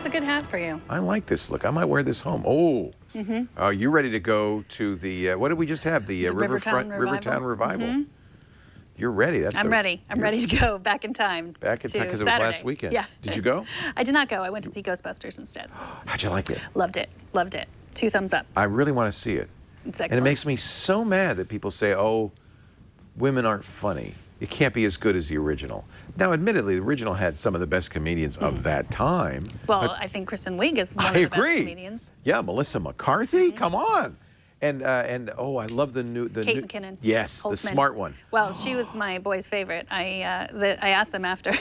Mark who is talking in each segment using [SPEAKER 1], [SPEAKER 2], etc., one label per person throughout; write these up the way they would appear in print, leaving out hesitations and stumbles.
[SPEAKER 1] a good hat for you.
[SPEAKER 2] I like this look. I might wear this home. Oh. Are you ready to go to the, what did we just have? The Riverfront Rivertown Revival. You're ready.
[SPEAKER 1] I'm ready. I'm ready to go back in time.
[SPEAKER 2] Back in time, because it was last weekend.
[SPEAKER 1] Yeah.
[SPEAKER 2] Did you go?
[SPEAKER 1] I did not go. I went to see Ghostbusters instead.
[SPEAKER 2] How'd you like it?
[SPEAKER 1] Loved it. Loved it. 2 thumbs up.
[SPEAKER 2] I really want to see it.
[SPEAKER 1] It's excellent.
[SPEAKER 2] And it makes me so mad that people say, oh, women aren't funny. It can't be as good as the original. Now, admittedly, the original had some of the best comedians of that time.
[SPEAKER 1] Well, I think Kristen Wiig is one of the best comedians.
[SPEAKER 2] Yeah, Melissa McCarthy, come on. And oh, I love the new
[SPEAKER 1] Kate McKinnon.
[SPEAKER 2] Yes,
[SPEAKER 1] Holtzman.
[SPEAKER 2] the smart one.
[SPEAKER 1] Well, she was my boy's favorite. I asked them after.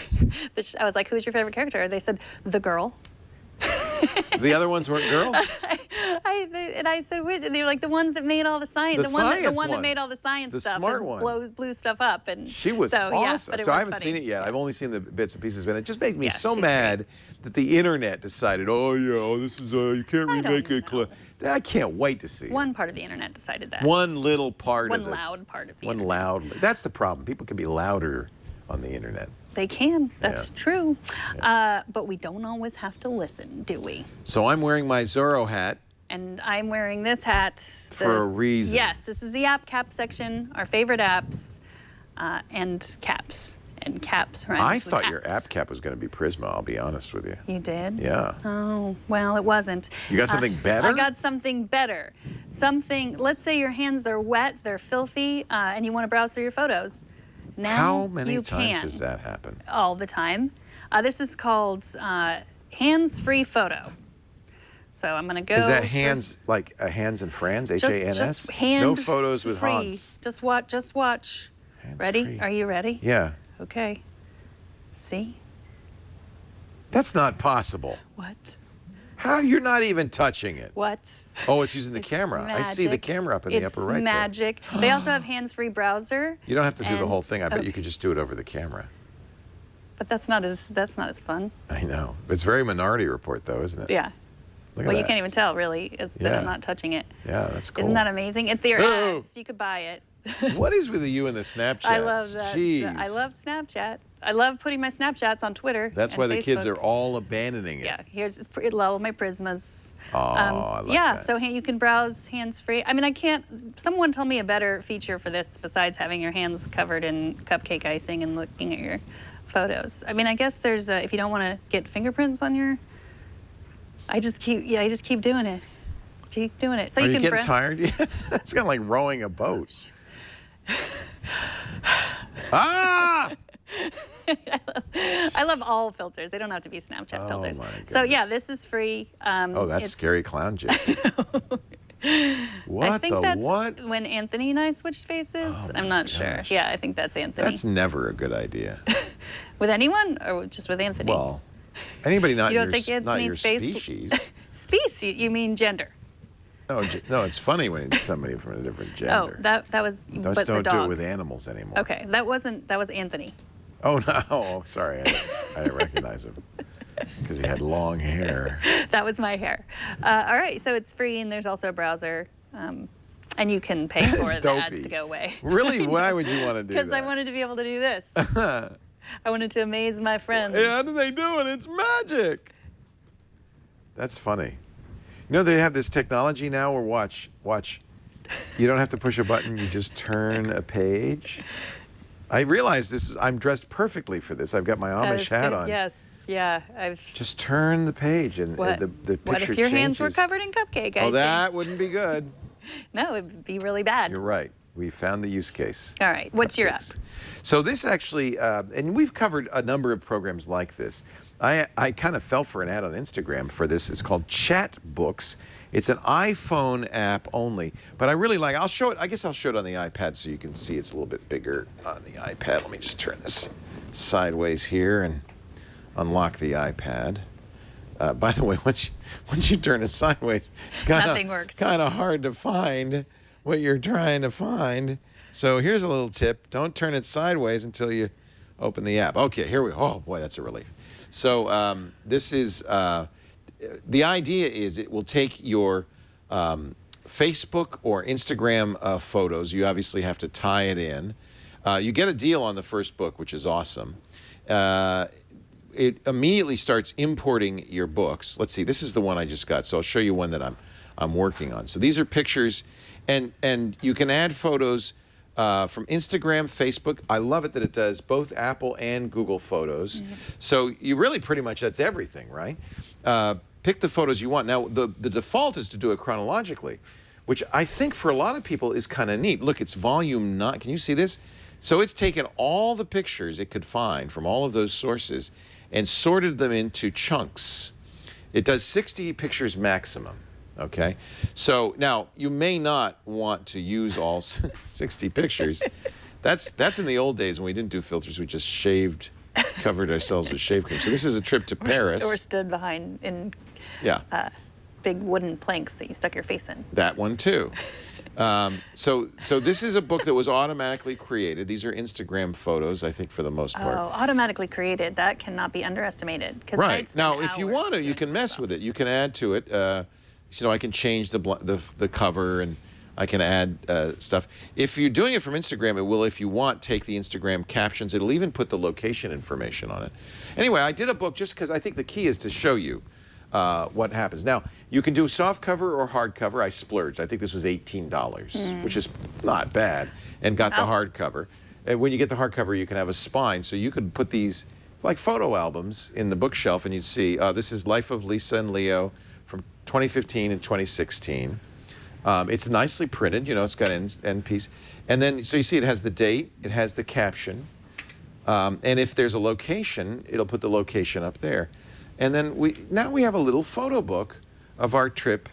[SPEAKER 1] I was like, "Who's your favorite character?" They said, "The girl."
[SPEAKER 2] The other ones weren't girls?
[SPEAKER 1] I said, which? And they were like, the ones that made all the science. The one that made all the science
[SPEAKER 2] the
[SPEAKER 1] stuff.
[SPEAKER 2] Smart
[SPEAKER 1] and
[SPEAKER 2] one.
[SPEAKER 1] blew stuff up. And
[SPEAKER 2] she was
[SPEAKER 1] so,
[SPEAKER 2] awesome.
[SPEAKER 1] Yeah,
[SPEAKER 2] so I haven't seen it yet. I've only seen the bits and pieces. But it just makes me so mad that the internet decided, oh, yeah, this is, you can't remake it. I can't wait to see it.
[SPEAKER 1] One part of the internet decided that.
[SPEAKER 2] One little part of it.
[SPEAKER 1] One loud part of the
[SPEAKER 2] internet.
[SPEAKER 1] One loud.
[SPEAKER 2] That's the problem. People can be louder on the internet.
[SPEAKER 1] They can. That's true. But we don't always have to listen, do we?
[SPEAKER 2] So I'm wearing my Zorro hat.
[SPEAKER 1] And I'm wearing this hat.
[SPEAKER 2] For a reason.
[SPEAKER 1] Yes, this is the app cap section, our favorite apps, and caps. And caps rhymes
[SPEAKER 2] I
[SPEAKER 1] with
[SPEAKER 2] thought
[SPEAKER 1] apps.
[SPEAKER 2] your app cap was going to be Prisma, I'll be honest with you.
[SPEAKER 1] You did?
[SPEAKER 2] Yeah.
[SPEAKER 1] Oh, well, it wasn't.
[SPEAKER 2] You got something better?
[SPEAKER 1] I got something better. Let's say your hands are wet, they're filthy, and you want to browse through your photos. Now
[SPEAKER 2] How many
[SPEAKER 1] you
[SPEAKER 2] times
[SPEAKER 1] can.
[SPEAKER 2] does that happen?
[SPEAKER 1] All the time. This is called hands-free photo. So I'm going to go.
[SPEAKER 2] Is that hands, like Hans and Franz, H-A-N-S?
[SPEAKER 1] Just hand
[SPEAKER 2] No photos with
[SPEAKER 1] free.
[SPEAKER 2] Hans.
[SPEAKER 1] Just watch.
[SPEAKER 2] Hands
[SPEAKER 1] Ready?
[SPEAKER 2] free.
[SPEAKER 1] Are you ready?
[SPEAKER 2] Yeah.
[SPEAKER 1] Okay. See?
[SPEAKER 2] That's not possible.
[SPEAKER 1] What?
[SPEAKER 2] How? You're not even touching it.
[SPEAKER 1] What?
[SPEAKER 2] Oh, it's using the camera.
[SPEAKER 1] Magic.
[SPEAKER 2] I see the camera up in the upper right.
[SPEAKER 1] It's magic. They also have hands-free browser.
[SPEAKER 2] You don't have to do the whole thing. I bet you could just do it over the camera.
[SPEAKER 1] But that's not as fun.
[SPEAKER 2] I know. It's very Minority Report, though, isn't it?
[SPEAKER 1] Yeah.
[SPEAKER 2] Look at
[SPEAKER 1] Well,
[SPEAKER 2] that.
[SPEAKER 1] you can't even tell, really, that I'm not touching it.
[SPEAKER 2] Yeah, that's cool.
[SPEAKER 1] Isn't that amazing? And there
[SPEAKER 2] Oh.
[SPEAKER 1] is. You could buy it.
[SPEAKER 2] What is with you and the Snapchat?
[SPEAKER 1] I love that.
[SPEAKER 2] Jeez.
[SPEAKER 1] I love Snapchat. I love putting my Snapchats on Twitter.
[SPEAKER 2] That's why the kids are all abandoning it.
[SPEAKER 1] Yeah, here's all my Prismas.
[SPEAKER 2] Oh, I like that.
[SPEAKER 1] So you can browse hands-free. I mean, I can't. Someone tell me a better feature for this besides having your hands covered in cupcake icing and looking at your photos. I mean, I guess there's if you don't want to get fingerprints on your. I just keep doing it. Keep doing it. So
[SPEAKER 2] Are
[SPEAKER 1] you
[SPEAKER 2] you
[SPEAKER 1] can
[SPEAKER 2] getting tired yet? It's kind of like rowing a boat. Ah!
[SPEAKER 1] I love all filters. They don't have to be Snapchat filters.
[SPEAKER 2] My
[SPEAKER 1] So yeah,
[SPEAKER 2] goodness.
[SPEAKER 1] this is free.
[SPEAKER 2] Oh, that's scary clown, Jason. What
[SPEAKER 1] I think
[SPEAKER 2] the
[SPEAKER 1] that's
[SPEAKER 2] what?
[SPEAKER 1] when Anthony and I switched faces. I'm not sure. Yeah, I think that's Anthony.
[SPEAKER 2] That's never a good idea.
[SPEAKER 1] With anyone or just with Anthony?
[SPEAKER 2] Well, anybody not
[SPEAKER 1] you
[SPEAKER 2] your
[SPEAKER 1] don't think
[SPEAKER 2] not your
[SPEAKER 1] Anthony's face?
[SPEAKER 2] species.
[SPEAKER 1] Species? You mean gender?
[SPEAKER 2] No, it's funny when it's somebody from a different gender.
[SPEAKER 1] Oh, that was.
[SPEAKER 2] Don't
[SPEAKER 1] but the
[SPEAKER 2] do
[SPEAKER 1] dog.
[SPEAKER 2] it with animals anymore.
[SPEAKER 1] Okay, that was Anthony.
[SPEAKER 2] Oh no! Oh, sorry, I didn't recognize him because he had long hair.
[SPEAKER 1] That was my hair. All right, so it's free, and there's also a browser, and you can pay for the ads to go away.
[SPEAKER 2] Really? Why would you want to do that?
[SPEAKER 1] Because I wanted to be able to do this. I wanted to amaze my friends.
[SPEAKER 2] Yeah, how do they do it? It's magic. That's funny. You know, they have this technology now where watch. You don't have to push a button. You just turn a page. I realize I'm dressed perfectly for this. I've got my Amish hat on.
[SPEAKER 1] Yes, yeah.
[SPEAKER 2] Just turn the page and the picture
[SPEAKER 1] What if your hands were
[SPEAKER 2] changes.
[SPEAKER 1] covered in cupcake icing?
[SPEAKER 2] Oh, that wouldn't be good.
[SPEAKER 1] No, it would be really bad.
[SPEAKER 2] You're right. We found the use case.
[SPEAKER 1] All right. What's your app?
[SPEAKER 2] So this actually, and we've covered a number of programs like this. I kind of fell for an ad on Instagram for this. It's called Chat Books. It's an iPhone app only, but I really like. I'll show it. I guess I'll show it on the iPad so you can see it's a little bit bigger on the iPad. Let me just turn this sideways here and unlock the iPad. By the way, once you turn it sideways, it's
[SPEAKER 1] Nothing works.
[SPEAKER 2] kind of hard to find what you're trying to find. So here's a little tip: don't turn it sideways until you open the app. Okay, here we go. Oh boy, that's a relief. So this is. The idea is it will take your Facebook or Instagram photos. You obviously have to tie it in. You get a deal on the first book, which is awesome. it immediately starts importing your books. Let's see, this is the one I just got, so I'll show you one that I'm working on. So these are pictures, and you can add photos from Instagram, Facebook. I love it that it does both Apple and Google Photos. So you really pretty much, that's everything, right? Pick the photos you want. Now, the default is to do it chronologically, which I think for a lot of people is kind of neat. Look, it's volume 9. Can you see this? So it's taken all the pictures it could find from all of those sources and sorted them into chunks. It does 60 pictures maximum, okay? So now, you may not want to use all 60 pictures. That's in the old days when we didn't do filters. We just covered ourselves with shave cream. So this is a trip to Paris.
[SPEAKER 1] Or stood behind in big wooden planks that you stuck your face in.
[SPEAKER 2] That one too. So this is a book that was automatically created. These are Instagram photos, I think, for the most part.
[SPEAKER 1] Oh, automatically created. That cannot be underestimated.
[SPEAKER 2] Right. Now, if you want to, you can mess with it. You can add to it. I can change the cover, and I can add stuff. If you're doing it from Instagram, it will, if you want, take the Instagram captions. It'll even put the location information on it. Anyway, I did a book just because I think the key is to show you what happens. Now, you can do soft cover or hard cover. I splurged. I think this was $18, which is not bad, and got the hardcover. And when you get the hardcover, you can have a spine, so you could put these like photo albums in the bookshelf, and you'd see this is Life of Lisa and Leo from 2015 and 2016. It's nicely printed, it's got end piece. And then, so you see it has the date, it has the caption, and if there's a location, it'll put the location up there. And then now we have a little photo book of our trip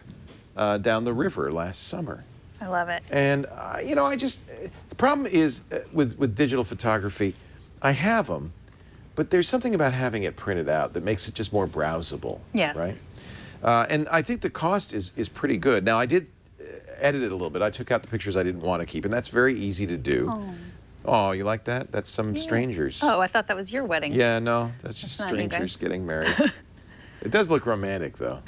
[SPEAKER 2] down the river last summer.
[SPEAKER 1] I love it.
[SPEAKER 2] And, the problem is with digital photography, I have them, but there's something about having it printed out that makes it just more browsable.
[SPEAKER 1] Yes.
[SPEAKER 2] Right? And I think the cost is pretty good. Now, I did edit it a little bit. I took out the pictures I didn't want to keep, and that's very easy to do. Oh, you like that? That's some strangers.
[SPEAKER 1] Oh, I thought that was your wedding.
[SPEAKER 2] Yeah, no, that's just strangers getting married. It does look romantic, though.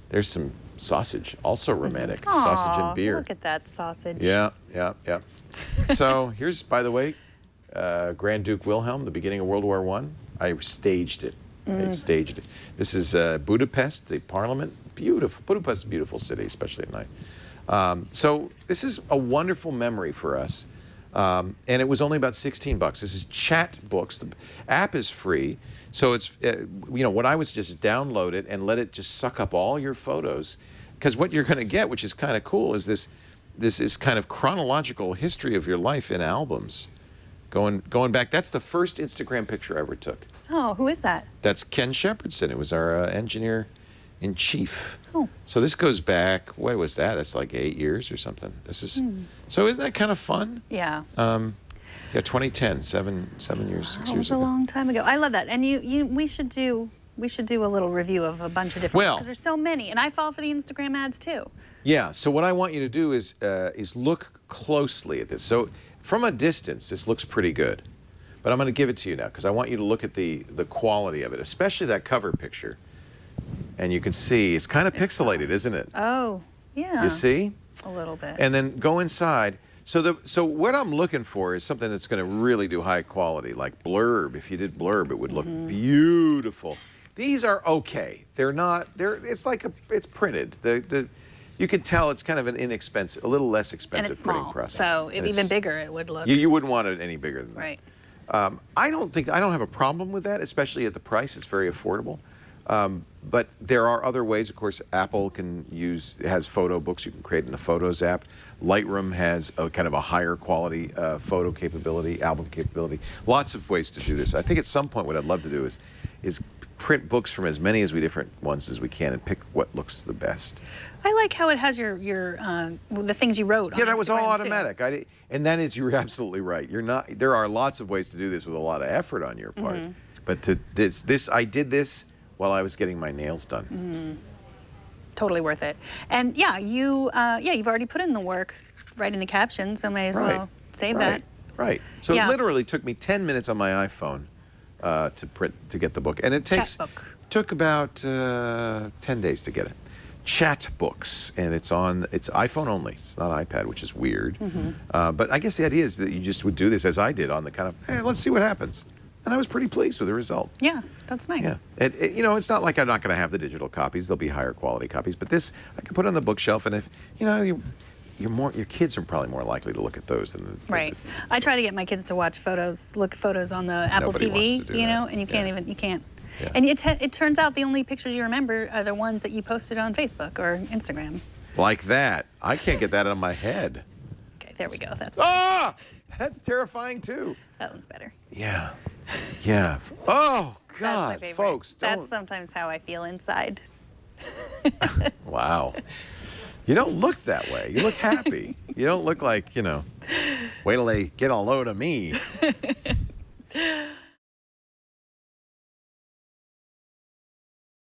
[SPEAKER 2] There's some sausage, also romantic. Sausage and beer.
[SPEAKER 1] Look at that sausage.
[SPEAKER 2] Yeah. So here's, by the way, Grand Duke Wilhelm, the beginning of World War I. I staged it. I staged it. This is Budapest, the parliament. Beautiful. Budapest is a beautiful city, especially at night. So this is a wonderful memory for us. And it was only about $16. This is Chat Books. The app is free. So it's, what I was just download it and let it just suck up all your photos. Because what you're going to get, which is kind of cool, is this is kind of chronological history of your life in albums. Going back, that's the first Instagram picture I ever took.
[SPEAKER 1] Oh, who is that?
[SPEAKER 2] That's Ken Shepherdson. It was our engineer-in-chief.
[SPEAKER 1] Oh.
[SPEAKER 2] So this goes back, what was that? That's like 8 years or something. This is, so isn't that kind of fun?
[SPEAKER 1] Yeah.
[SPEAKER 2] Yeah, 2010, 7 years, 6 years ago.
[SPEAKER 1] That was a long time ago. I love that. And we should do a little review of a bunch of different ones, because there's so many. And I fall for the Instagram ads too. Yeah,
[SPEAKER 2] so what I want you to do is look closely at this. So from a distance, this looks pretty good. But I'm going to give it to you now, because I want you to look at the quality of it, especially that cover picture. And you can see it's kind of pixelated, isn't it?
[SPEAKER 1] Oh, yeah.
[SPEAKER 2] You see?
[SPEAKER 1] A little bit.
[SPEAKER 2] And then go inside. So what I'm looking for is something that's going to really do high quality, like Blurb. If you did Blurb, it would look beautiful. These are okay. They're not. It's printed. You could tell it's kind of an inexpensive, a little less expensive printing process.
[SPEAKER 1] So even bigger it would look.
[SPEAKER 2] You wouldn't want it any bigger than that.
[SPEAKER 1] Right.
[SPEAKER 2] I don't have a problem with that, especially at the price. It's very affordable. But there are other ways. Of course, Apple has photo books you can create in the Photos app. Lightroom has a kind of a higher quality photo capability, album capability. Lots of ways to do this. I think at some point what I'd love to do is print books from as many different ones as we can and pick what looks the best.
[SPEAKER 1] I like how it has your the things you wrote.
[SPEAKER 2] Yeah, that was all
[SPEAKER 1] Instagram,
[SPEAKER 2] automatic. And that is, you're absolutely right. There are lots of ways to do this with a lot of effort on your part. But I did this while I was getting my nails done.
[SPEAKER 1] Totally worth it. And yeah, you've already put in the work writing the caption, so may as well save that.
[SPEAKER 2] Right. So it literally took me 10 minutes on my iPhone to get the book, and it took about 10 days to get it. Chat Books, and it's iPhone only. It's not iPad, which is weird. But I guess the idea is that you just would do this as I did on the kind of, hey, let's see what happens. and I was pretty pleased with the result.
[SPEAKER 1] Yeah, that's nice.
[SPEAKER 2] Yeah, it's not like I'm not going to have the digital copies. There'll be higher quality copies, but this I can put on the bookshelf, and if your kids are probably more likely to look at those than
[SPEAKER 1] Right. I try to get my kids to watch look at photos on the Apple
[SPEAKER 2] Nobody
[SPEAKER 1] TV,
[SPEAKER 2] wants to do that.
[SPEAKER 1] and you can't you can't.
[SPEAKER 2] Yeah.
[SPEAKER 1] And it turns out the only pictures you remember are the ones that you posted on Facebook or Instagram.
[SPEAKER 2] like that. I can't get that out of my head.
[SPEAKER 1] Okay, there we go.
[SPEAKER 2] That's terrifying too.
[SPEAKER 1] That one's better.
[SPEAKER 2] Yeah, yeah. Oh
[SPEAKER 1] That's my
[SPEAKER 2] God,
[SPEAKER 1] favorite.
[SPEAKER 2] folks, don't.
[SPEAKER 1] That's sometimes how I feel inside.
[SPEAKER 2] Wow. You don't look that way. You look happy. You don't look like, wait till they get a load of me.